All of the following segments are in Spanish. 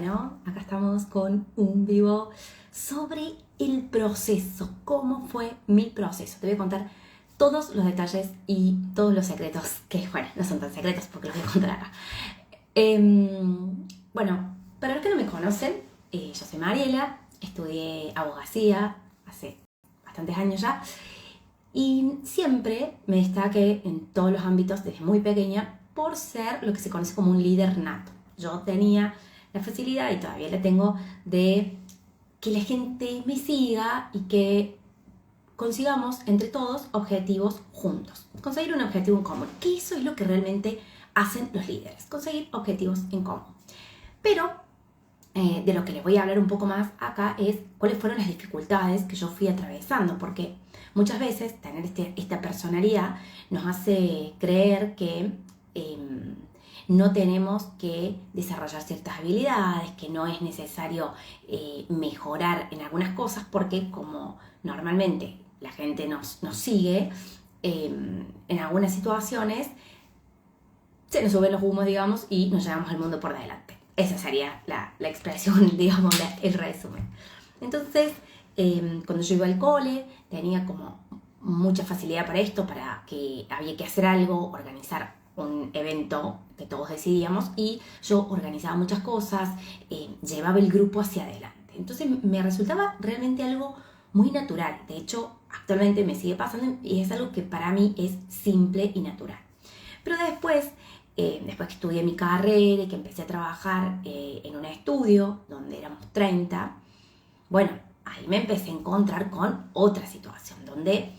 Bueno, acá estamos con un vivo sobre el proceso, cómo fue mi proceso. Te voy a contar todos los detalles y todos los secretos, que bueno, no son tan secretos porque los voy a contar acá. Bueno, para los que no me conocen, yo soy Mariela, estudié abogacía hace bastantes años ya y siempre me destaqué en todos los ámbitos desde muy pequeña por ser lo que se conoce como un líder nato. Yo tenía la facilidad, y todavía la tengo, de que la gente me siga y que consigamos entre todos objetivos juntos. Conseguir un objetivo en común, que eso es lo que realmente hacen los líderes, conseguir objetivos en común. Pero de lo que les voy a hablar un poco más acá es cuáles fueron las dificultades que yo fui atravesando, porque muchas veces tener esta personalidad nos hace creer que no tenemos que desarrollar ciertas habilidades, que no es necesario mejorar en algunas cosas, porque como normalmente la gente nos sigue, en algunas situaciones se nos suben los humos, digamos, y nos llevamos al mundo por delante. Esa sería la expresión, digamos, el resumen. Entonces, cuando yo iba al cole, tenía como mucha facilidad para esto, para que había que hacer algo, organizar un evento que todos decidíamos, y yo organizaba muchas cosas, llevaba el grupo hacia adelante. Entonces me resultaba realmente algo muy natural. De hecho, actualmente me sigue pasando y es algo que para mí es simple y natural. Pero después que estudié mi carrera y que empecé a trabajar en un estudio donde éramos 30, bueno, ahí me empecé a encontrar con otra situación donde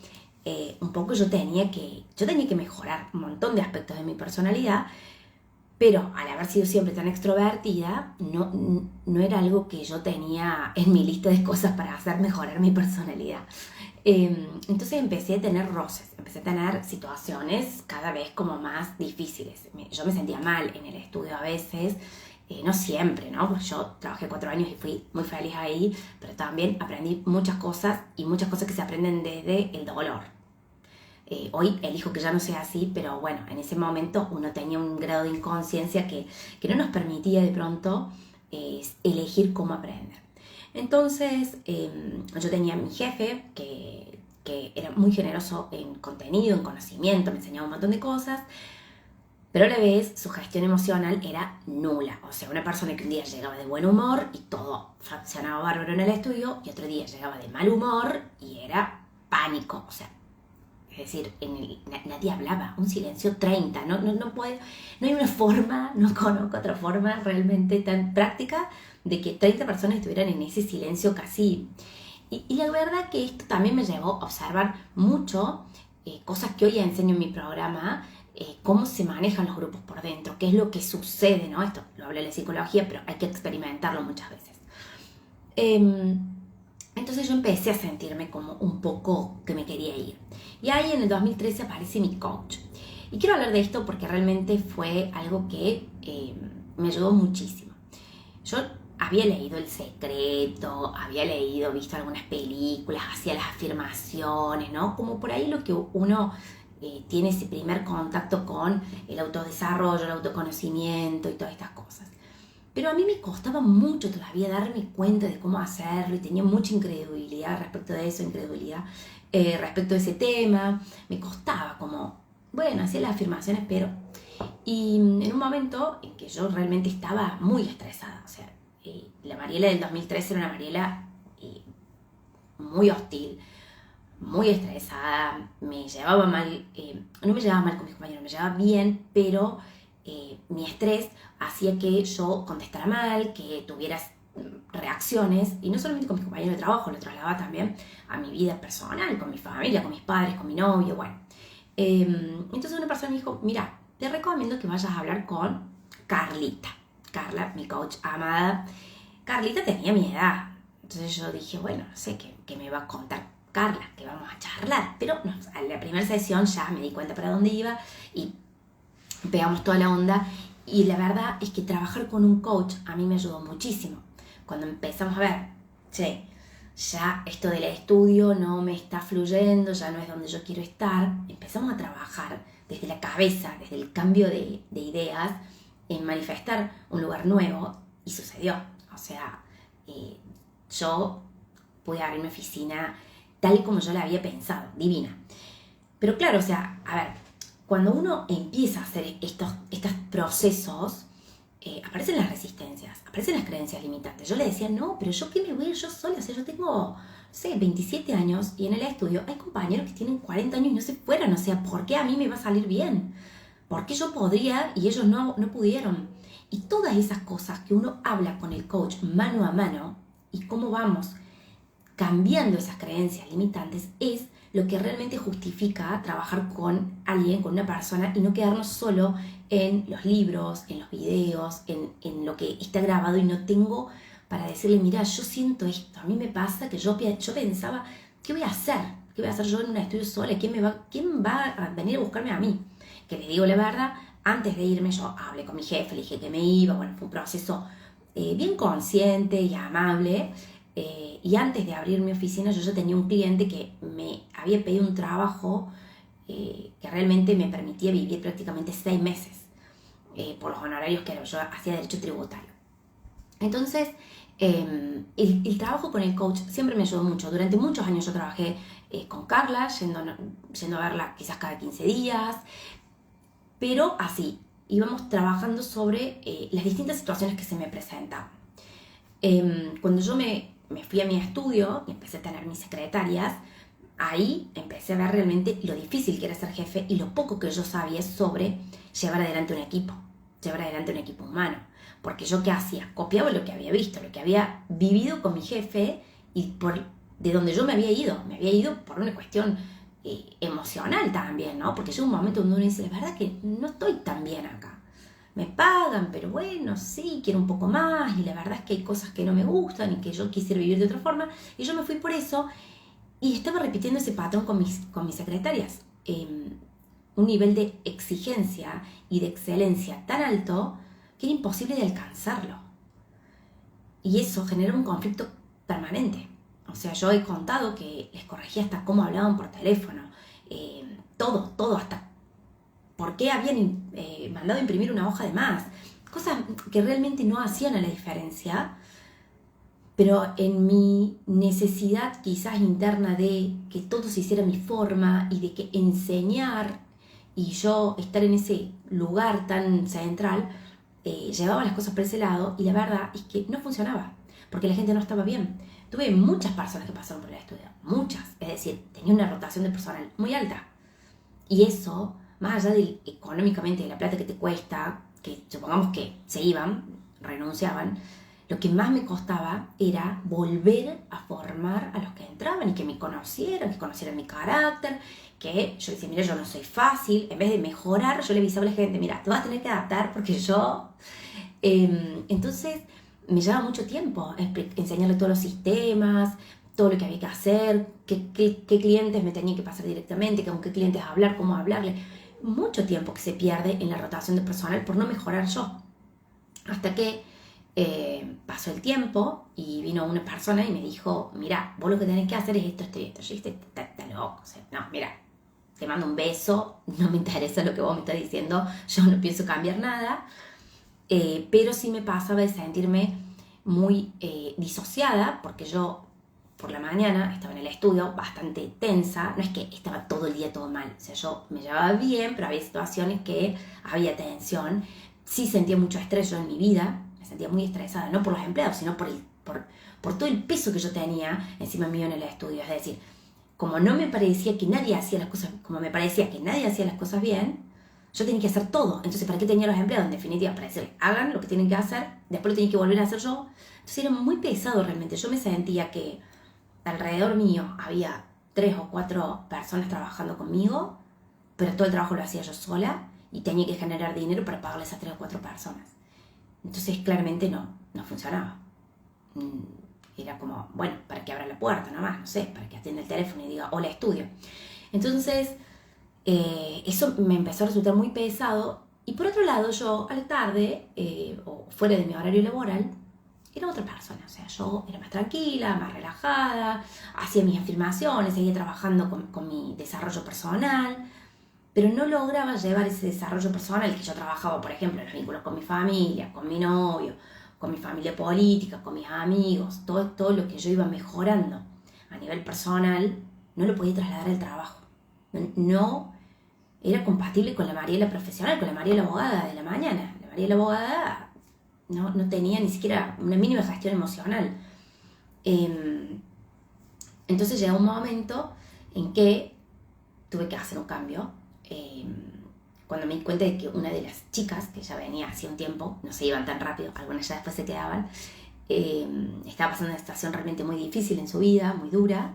un poco yo tenía que mejorar un montón de aspectos de mi personalidad, pero al haber sido siempre tan extrovertida, no era algo que yo tenía en mi lista de cosas para hacer mejorar mi personalidad. Entonces empecé a tener roces, empecé a tener situaciones cada vez como más difíciles. Yo me sentía mal en el estudio a veces, no siempre, ¿no? Pues yo trabajé 4 años y fui muy feliz ahí, pero también aprendí muchas cosas, y muchas cosas que se aprenden desde el dolor. Hoy elijo que ya no sea así, pero bueno, en ese momento uno tenía un grado de inconsciencia que no nos permitía de pronto elegir cómo aprender. Entonces, yo tenía a mi jefe que era muy generoso en contenido, en conocimiento, me enseñaba un montón de cosas, pero a la vez su gestión emocional era nula. O sea, una persona que un día llegaba de buen humor y todo funcionaba bárbaro en el estudio, y otro día llegaba de mal humor y era pánico. O sea, es decir, nadie hablaba, un silencio 30, no hay una forma, no conozco otra forma realmente tan práctica de que 30 personas estuvieran en ese silencio casi. Y la verdad que esto también me llevó a observar mucho cosas que hoy enseño en mi programa, cómo se manejan los grupos por dentro, qué es lo que sucede, ¿no? Esto lo habla la psicología, pero hay que experimentarlo muchas veces. Entonces yo empecé a sentirme como un poco que me quería ir. Y ahí en el 2013 aparece mi coach. Y quiero hablar de esto porque realmente fue algo que me ayudó muchísimo. Yo había leído El Secreto, había visto algunas películas, hacía las afirmaciones, ¿no? Como por ahí lo que uno tiene ese primer contacto con el autodesarrollo, el autoconocimiento y todas estas cosas. Pero a mí me costaba mucho todavía darme cuenta de cómo hacerlo, y tenía mucha incredulidad respecto de eso, respecto de ese tema. Me costaba como, bueno, hacía las afirmaciones, pero... Y en un momento en que yo realmente estaba muy estresada, o sea, la Mariela del 2013 era una Mariela muy hostil, muy estresada, me llevaba mal, no me llevaba mal con mis compañeros, me llevaba bien, pero mi estrés hacía que yo contestara mal, que tuviera reacciones, y no solamente con mis compañeros de trabajo, lo trasladaba también a mi vida personal, con mi familia, con mis padres, con mi novio, bueno. Entonces una persona me dijo, mira, te recomiendo que vayas a hablar con Carlita. Carla, mi coach amada. Carlita tenía mi edad, entonces yo dije, bueno, no sé qué me va a contar Carla, que vamos a charlar, pero no, a la primera sesión ya me di cuenta para dónde iba y pegamos toda la onda. Y la verdad es que trabajar con un coach a mí me ayudó muchísimo. Cuando empezamos a ver, che, ya esto del estudio no me está fluyendo, ya no es donde yo quiero estar, empezamos a trabajar desde la cabeza, desde el cambio de ideas, en manifestar un lugar nuevo, y sucedió. O sea, yo pude abrir mi oficina tal como yo la había pensado, divina. Pero claro, o sea, a ver, cuando uno empieza a hacer estos procesos, aparecen las resistencias, aparecen las creencias limitantes. Yo le decía, no, pero yo qué me voy a ir yo sola, o sea, yo tengo, no sé, 27 años y en el estudio hay compañeros que tienen 40 años y no se fueron, o sea, ¿por qué a mí me va a salir bien? ¿Por qué yo podría y ellos no pudieron? Y todas esas cosas que uno habla con el coach mano a mano y cómo vamos cambiando esas creencias limitantes es lo que realmente justifica trabajar con alguien, con una persona y no quedarnos solo en los libros, en los videos, en lo que está grabado y no tengo para decirle, mira, yo siento esto, a mí me pasa que yo pensaba, ¿qué voy a hacer? ¿Qué voy a hacer yo en un estudio sola? ¿Quién va a venir a buscarme a mí? Que les digo la verdad, antes de irme yo hablé con mi jefe, le dije que me iba, bueno, fue un proceso bien consciente y amable. Y antes de abrir mi oficina yo ya tenía un cliente que me había pedido un trabajo que realmente me permitía vivir prácticamente 6 meses por los honorarios que yo hacía derecho tributario. Entonces, el trabajo con el coach siempre me ayudó mucho. Durante muchos años yo trabajé con Carla, yendo a verla quizás cada 15 días, pero así, íbamos trabajando sobre las distintas situaciones que se me presentaban. Cuando yo me fui a mi estudio y empecé a tener mis secretarias, ahí empecé a ver realmente lo difícil que era ser jefe y lo poco que yo sabía sobre llevar adelante un equipo humano. Porque yo, ¿qué hacía? Copiaba lo que había visto, lo que había vivido con mi jefe y de donde yo me había ido por una cuestión emocional también, ¿no? Porque llega un momento donde uno dice, la verdad que no estoy tan bien acá. Me pagan, pero bueno, sí, quiero un poco más y la verdad es que hay cosas que no me gustan y que yo quisiera vivir de otra forma y yo me fui por eso y estaba repitiendo ese patrón con mis secretarias. Un nivel de exigencia y de excelencia tan alto que era imposible de alcanzarlo. Y eso genera un conflicto permanente. O sea, yo he contado que les corregía hasta cómo hablaban por teléfono, todo, hasta por qué habían mandado a imprimir una hoja de más. Cosas que realmente no hacían a la diferencia, pero en mi necesidad quizás interna de que todo se hiciera a mi forma y de que enseñar y yo estar en ese lugar tan central, llevaba las cosas por ese lado y la verdad es que no funcionaba, porque la gente no estaba bien. Tuve muchas personas que pasaron por el estudio, muchas, es decir, tenía una rotación de personal muy alta. Y eso, más allá de económicamente de la plata que te cuesta, que supongamos que se iban, renunciaban, lo que más me costaba era volver a formar a los que entraban y que me conocieran, que conocieran mi carácter, que yo decía, mira, yo no soy fácil, en vez de mejorar, yo le avisaba a la gente, mira, te vas a tener que adaptar porque yo... entonces me llevaba mucho tiempo enseñarle todos los sistemas, todo lo que había que hacer, qué clientes me tenía que pasar directamente, con qué clientes hablar, cómo hablarle. Mucho tiempo que se pierde en la rotación de personal por no mejorar yo. Hasta que pasó el tiempo y vino una persona y me dijo, mira, vos lo que tenés que hacer es esto, esto y esto. Yo dije, está loco. O sea, no, mira, te mando un beso, no me interesa lo que vos me estás diciendo, yo no pienso cambiar nada. Pero sí me pasaba de sentirme muy disociada, porque yo por la mañana estaba en el estudio bastante tensa, no es que estaba todo el día todo mal, o sea, yo me llevaba bien, pero había situaciones que había tensión, sí sentía mucho estrés yo en mi vida, me sentía muy estresada, no por los empleados, sino por todo el peso que yo tenía encima mío en el estudio, es decir, como no me parecía que nadie hacía las cosas, como me parecía que nadie hacía las cosas bien, yo tenía que hacer todo. Entonces, ¿para qué tenía los empleados? En definitiva, para decirles, hagan lo que tienen que hacer, después lo tenía que volver a hacer yo. Entonces era muy pesado realmente. Yo me sentía que alrededor mío había 3 o 4 personas trabajando conmigo, pero todo el trabajo lo hacía yo sola y tenía que generar dinero para pagarle a esas 3 o 4 personas. Entonces, claramente no funcionaba. Era como, bueno, para que abra la puerta nomás, no sé, para que atienda el teléfono y diga, hola, estudio. Entonces... eso me empezó a resultar muy pesado y por otro lado yo a la tarde o fuera de mi horario laboral era otra persona, o sea, yo era más tranquila, más relajada, hacía mis afirmaciones, seguía trabajando con mi desarrollo personal, pero no lograba llevar ese desarrollo personal que yo trabajaba, por ejemplo, en los vínculos con mi familia, con mi novio, con mi familia política, con mis amigos, todo lo que yo iba mejorando a nivel personal, no lo podía trasladar al trabajo. No era compatible con la Mariela profesional, con la Mariela abogada de la mañana. La Mariela abogada no tenía ni siquiera una mínima gestión emocional. Entonces llegó un momento en que tuve que hacer un cambio. Cuando me di cuenta de que una de las chicas, que ya venía hacía un tiempo, no se iban tan rápido, algunas ya después se quedaban, estaba pasando una situación realmente muy difícil en su vida, muy dura,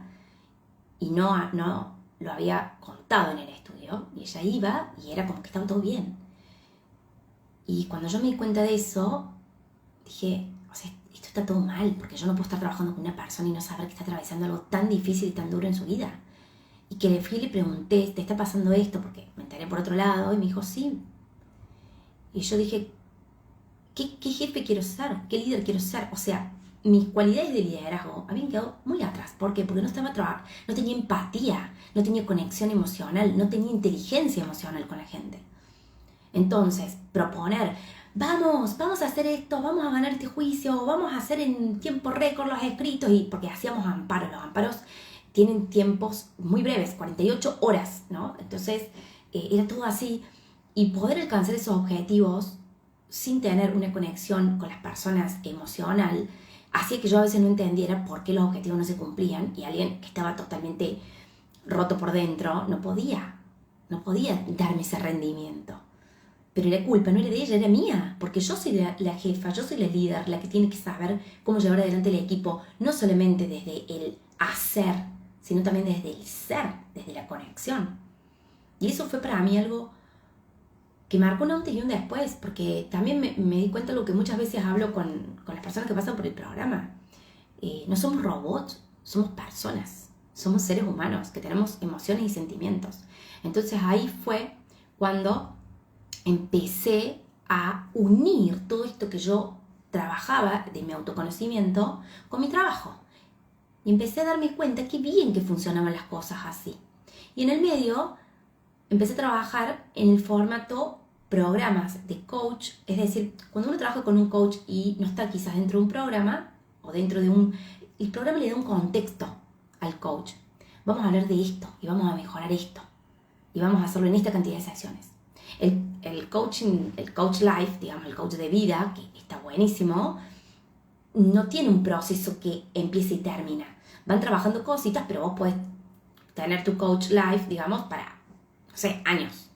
y no lo había contado en el estudio, y ella iba y era como que estaba todo bien. Y cuando yo me di cuenta de eso, dije, o sea, esto está todo mal, porque yo no puedo estar trabajando con una persona y no saber que está atravesando algo tan difícil y tan duro en su vida. Y que le fui y le pregunté, ¿te está pasando esto? Porque me enteré por otro lado y me dijo, sí. Y yo dije, ¿qué jefe quiero ser? ¿Qué líder quiero ser? O sea, mis cualidades de liderazgo habían quedado muy atrás. ¿Por qué? Porque no estaba trabajando, no tenía empatía, no tenía conexión emocional, no tenía inteligencia emocional con la gente. Entonces, proponer, vamos a hacer esto, vamos a ganar este juicio, vamos a hacer en tiempo récord los escritos, y porque hacíamos amparos, los amparos tienen tiempos muy breves, 48 horas, ¿no? Entonces, era todo así, y poder alcanzar esos objetivos sin tener una conexión con las personas emocional, hacía que yo a veces no entendiera por qué los objetivos no se cumplían, y alguien que estaba totalmente roto por dentro no podía darme ese rendimiento. Pero la culpa no era de ella, era mía, porque yo soy la jefa, yo soy la líder, la que tiene que saber cómo llevar adelante el equipo, no solamente desde el hacer, sino también desde el ser, desde la conexión. Y eso fue para mí algo que marcó un antes y un después, porque también me di cuenta de lo que muchas veces hablo con las personas que pasan por el programa. No somos robots, somos personas, somos seres humanos que tenemos emociones y sentimientos. Entonces ahí fue cuando empecé a unir todo esto que yo trabajaba de mi autoconocimiento con mi trabajo. Y empecé a darme cuenta qué bien que funcionaban las cosas así. Y en el medio empecé a trabajar en el formato programas de coach. Es decir, cuando uno trabaja con un coach y no está quizás dentro de un programa o dentro de el programa le da un contexto al coach. Vamos a hablar de esto y vamos a mejorar esto. Y vamos a hacerlo en esta cantidad de sesiones. El coaching, el coach life, digamos, el coach de vida, que está buenísimo, no tiene un proceso que empiece y termina. Van trabajando cositas, pero vos podés tener tu coach life, digamos, para, no sé, años.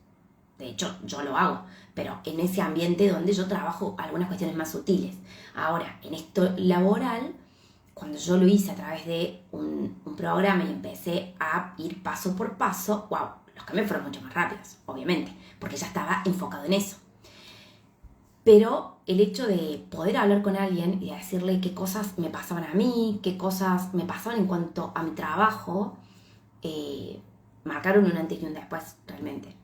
De hecho, yo lo hago, pero en ese ambiente donde yo trabajo algunas cuestiones más sutiles. Ahora, en esto laboral, cuando yo lo hice a través de un programa y empecé a ir paso por paso, wow, los cambios fueron mucho más rápidos, obviamente, porque ya estaba enfocado en eso. Pero el hecho de poder hablar con alguien y decirle qué cosas me pasaban a mí, qué cosas me pasaban en cuanto a mi trabajo, marcaron un antes y un después realmente.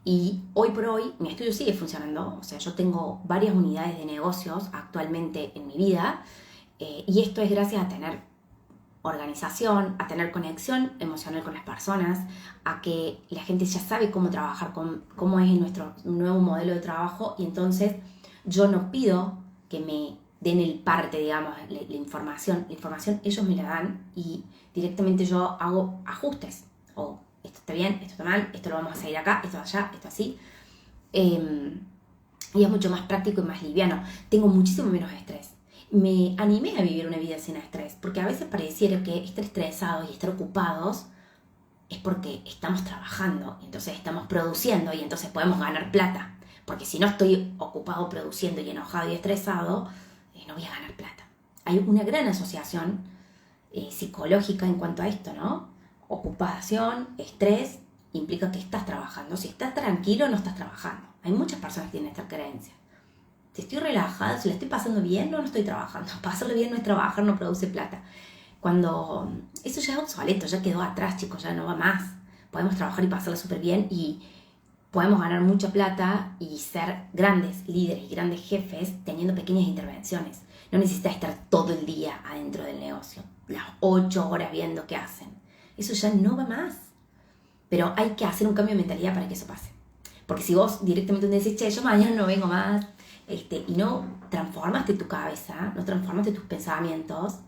Y hoy por hoy mi estudio sigue funcionando, o sea, yo tengo varias unidades de negocios actualmente en mi vida, y esto es gracias a tener organización, a tener conexión emocional con las personas, a que la gente ya sabe cómo trabajar, cómo es nuestro nuevo modelo de trabajo, y entonces yo no pido que me den el parte, digamos, la información ellos me la dan y directamente yo hago ajustes, o esto está bien, esto está mal, esto lo vamos a seguir acá, esto allá, esto así, y es mucho más práctico y más liviano, tengo muchísimo menos estrés. Me animé a vivir una vida sin estrés, porque a veces pareciera que estar estresados y estar ocupados es porque estamos trabajando, y entonces estamos produciendo y entonces podemos ganar plata, porque si no estoy ocupado produciendo y enojado y estresado, no voy a ganar plata. Hay una gran asociación psicológica en cuanto a esto, ¿no? Ocupación, estrés, implica que estás trabajando. Si estás tranquilo, no estás trabajando. Hay muchas personas que tienen esta creencia. Si estoy relajada, si la estoy pasando bien, no estoy trabajando. Pasarlo bien no es trabajar, no produce plata. Cuando eso ya es obsoleto, ya quedó atrás, chicos, ya no va más. Podemos trabajar y pasarla súper bien y podemos ganar mucha plata y ser grandes líderes y grandes jefes teniendo pequeñas intervenciones. No necesitas estar todo el día adentro del negocio, las 8 horas viendo qué hacen. Eso ya no va más. Pero hay que hacer un cambio de mentalidad para que eso pase. Porque si vos directamente decís, che, yo mañana no vengo más, y no transformaste tu cabeza, no transformaste tus pensamientos,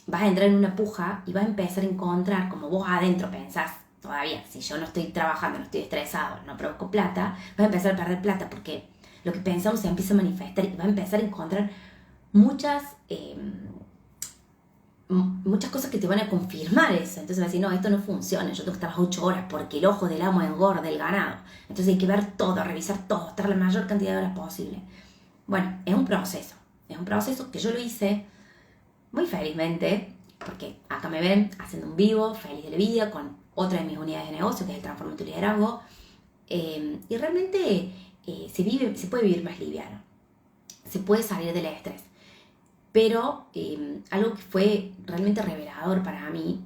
vas a entrar en una puja y vas a empezar a encontrar, como vos adentro pensás, todavía, si yo no estoy trabajando, no estoy estresado, no produzco plata, vas a empezar a perder plata porque lo que pensamos se empieza a manifestar y vas a empezar a encontrar muchas cosas que te van a confirmar eso. Entonces vas a decir, no, esto no funciona, yo tengo que estar las 8 horas porque el ojo del amo engorda el ganado. Entonces hay que ver todo, revisar todo, estar la mayor cantidad de horas posible. Bueno, es un proceso que yo lo hice muy felizmente, porque acá me ven haciendo un vivo, feliz de la vida, con otra de mis unidades de negocio, que es el Transforma tu Liderazgo, y realmente se puede vivir más liviano, se puede salir del estrés. Pero algo que fue realmente revelador para mí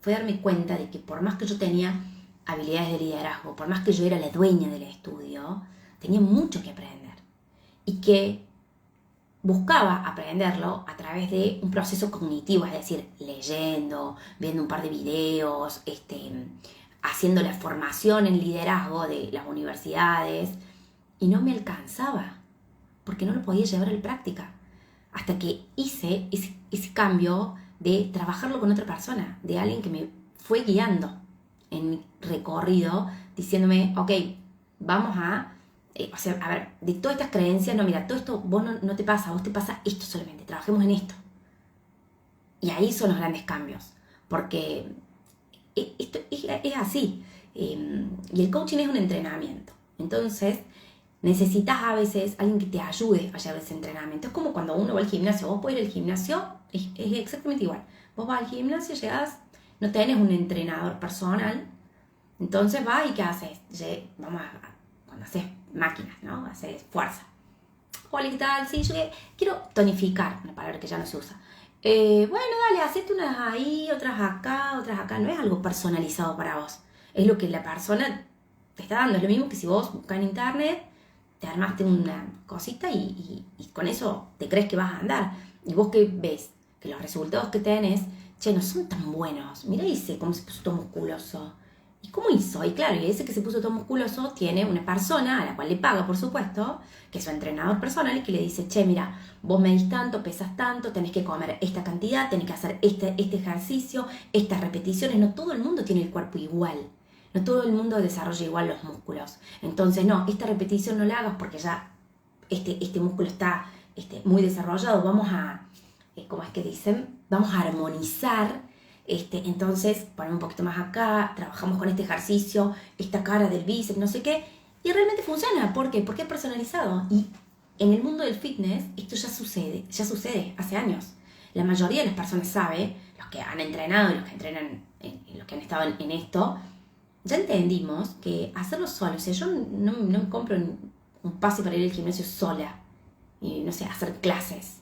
fue darme cuenta de que por más que yo tenía habilidades de liderazgo, por más que yo era la dueña del estudio, tenía mucho que aprender y que buscaba aprenderlo a través de un proceso cognitivo, es decir, leyendo, viendo un par de videos, haciendo la formación en liderazgo de las universidades, y no me alcanzaba porque no lo podía llevar a la práctica. Hasta que hice ese cambio de trabajarlo con otra persona, de alguien que me fue guiando en mi recorrido, diciéndome, ok, vamos a ver, de todas estas creencias, no, mira, todo esto vos no te pasa, a vos te pasa esto solamente, trabajemos en esto. Y ahí son los grandes cambios, porque esto es así. Y el coaching es un entrenamiento. Entonces, necesitas a veces alguien que te ayude a llevar ese entrenamiento. Es como cuando uno va al gimnasio. Vos podés ir al gimnasio, es exactamente igual. Vos vas al gimnasio, llegás, no tenés un entrenador personal. Entonces vas y ¿qué haces? Cuando haces máquinas, ¿no? Haces fuerza. Hola, ¿qué tal? Sí, yo quiero tonificar, una palabra que ya no se usa. Bueno, dale, hacete unas ahí, otras acá. No es algo personalizado para vos. Es lo que la persona te está dando. Es lo mismo que si vos buscas en internet, te armaste una cosita y con eso te crees que vas a andar. Y vos que ves que los resultados que tenés, no son tan buenos. Mirá ese cómo se puso todo musculoso. ¿Y cómo hizo? Y claro, y ese que se puso todo musculoso tiene una persona a la cual le paga, por supuesto, que es su entrenador personal y que le dice, mira, vos medís tanto, pesas tanto, tenés que comer esta cantidad, tenés que hacer este ejercicio, estas repeticiones. No todo el mundo tiene el cuerpo igual. No todo el mundo desarrolla igual los músculos. Entonces, no, esta repetición no la hagas porque ya este músculo está muy desarrollado. Vamos a, ¿cómo es que dicen? Vamos a armonizar. Entonces, ponemos un poquito más acá, trabajamos con este ejercicio, esta cara del bíceps, no sé qué. Y realmente funciona. ¿Por qué? Porque es personalizado. Y en el mundo del fitness, esto ya sucede hace años. La mayoría de las personas sabe, los que han entrenado, los que entrenan, los que han estado en esto, ya entendimos que hacerlo solo, o sea, yo no me compro un pase para ir al gimnasio sola y, no sé, hacer clases,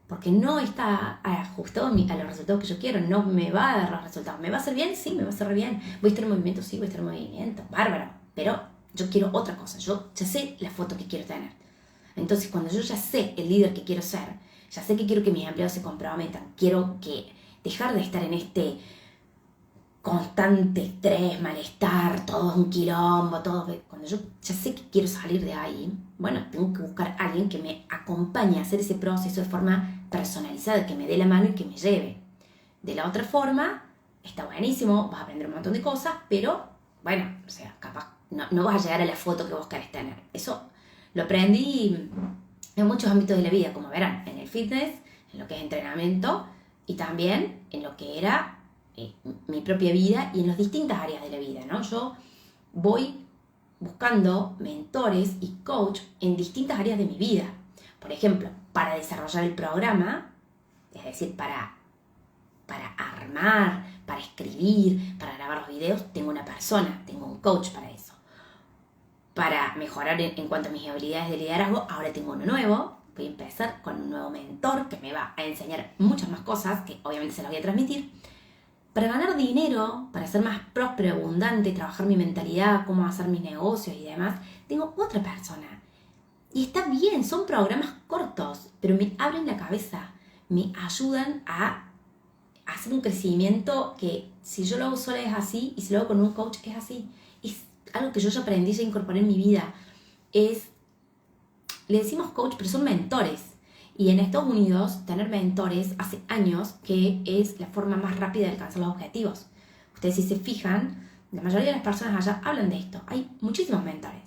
porque no está ajustado a los resultados que yo quiero, no me va a dar los resultados. ¿Me va a hacer bien? Sí, me va a hacer bien. ¿Voy a estar en movimiento? Sí, voy a estar en movimiento, bárbaro, pero yo quiero otra cosa, yo ya sé la foto que quiero tener. Entonces, cuando yo ya sé el líder que quiero ser, ya sé que quiero que mis empleados se comprometan, quiero que dejar de estar en este constante estrés, malestar, todo un quilombo, todo. Cuando yo ya sé que quiero salir de ahí, bueno, tengo que buscar a alguien que me acompañe a hacer ese proceso de forma personalizada, que me dé la mano y que me lleve. De la otra forma, está buenísimo, vas a aprender un montón de cosas, pero, bueno, o sea, capaz no vas a llegar a la foto que vos querés tener. Eso lo aprendí en muchos ámbitos de la vida, como verán, en el fitness, en lo que es entrenamiento y también en lo que era mi propia vida y en las distintas áreas de la vida, ¿no? Yo voy buscando mentores y coach en distintas áreas de mi vida. Por ejemplo, para desarrollar el programa, es decir, para armar, para escribir, para grabar los videos, tengo una persona, tengo un coach para eso. Para mejorar en cuanto a mis habilidades de liderazgo, ahora tengo uno nuevo. Voy a empezar con un nuevo mentor que me va a enseñar muchas más cosas, que obviamente se las voy a transmitir. Para ganar dinero, para ser más próspero, abundante, trabajar mi mentalidad, cómo hacer mis negocios y demás, tengo otra persona. Y está bien, son programas cortos, pero me abren la cabeza, me ayudan a hacer un crecimiento que si yo lo hago sola es así y si lo hago con un coach es así. Es algo que yo ya aprendí, ya incorporé en mi vida. Es le decimos coach, pero son mentores. Y en Estados Unidos, tener mentores hace años que es la forma más rápida de alcanzar los objetivos. Ustedes si se fijan, la mayoría de las personas allá hablan de esto. Hay muchísimos mentores.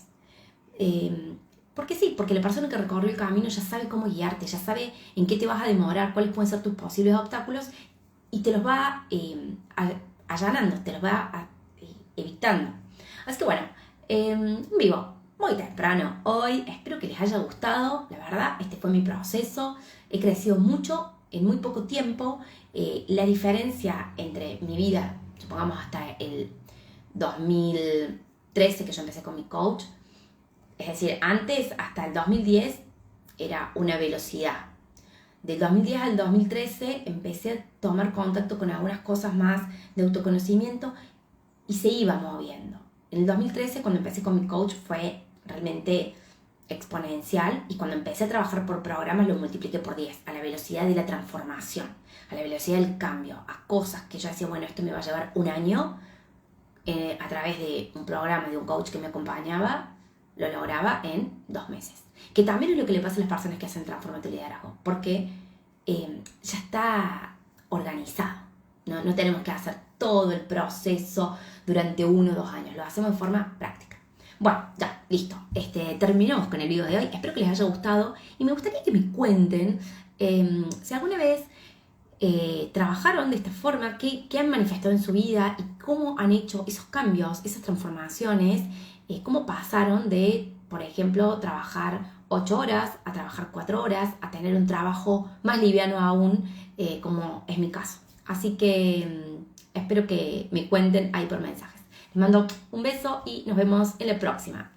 Porque sí, porque la persona que recorrió el camino ya sabe cómo guiarte, ya sabe en qué te vas a demorar, cuáles pueden ser tus posibles obstáculos y te los va allanando, te los va evitando. Así que bueno, en vivo, muy temprano hoy, espero que les haya gustado, la verdad, este fue mi proceso, he crecido mucho en muy poco tiempo, la diferencia entre mi vida, supongamos hasta el 2013 que yo empecé con mi coach, es decir, antes hasta el 2010 era una velocidad. Del 2010 al 2013 empecé a tomar contacto con algunas cosas más de autoconocimiento y se iba moviendo. En el 2013, cuando empecé con mi coach, fue realmente exponencial y cuando empecé a trabajar por programas lo multipliqué por 10, a la velocidad de la transformación, a la velocidad del cambio, a cosas que yo decía, bueno, esto me va a llevar un año, a través de un programa, de un coach que me acompañaba, lo lograba en 2 meses. Que también es lo que le pasa a las personas que hacen Transforma tu Liderazgo, porque ya está organizado. No tenemos que hacer todo el proceso durante 1 o 2 años, lo hacemos de forma práctica. Bueno, ya, listo. Terminamos con el video de hoy. Espero que les haya gustado y me gustaría que me cuenten si alguna vez trabajaron de esta forma, qué han manifestado en su vida y cómo han hecho esos cambios, esas transformaciones, cómo pasaron de, por ejemplo, trabajar 8 horas a trabajar 4 horas, a tener un trabajo más liviano aún, como es mi caso. Así que espero que me cuenten ahí por mensajes. Les mando un beso y nos vemos en la próxima.